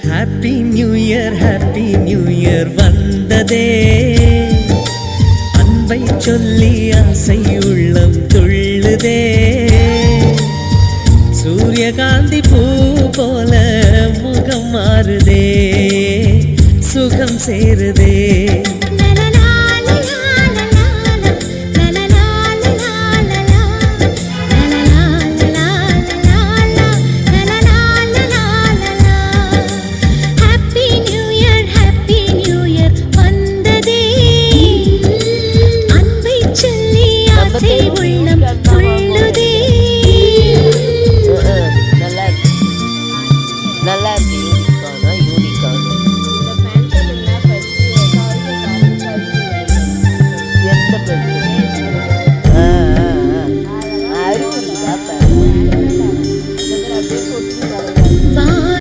Happy new year வந்ததே, அன்பை சொல்லி ஆசை உள்ளம் துள்ளுதே. சூரியகாந்தி பூ போல முகம் மாறுதே, சுகம் சேருதே. நல்லா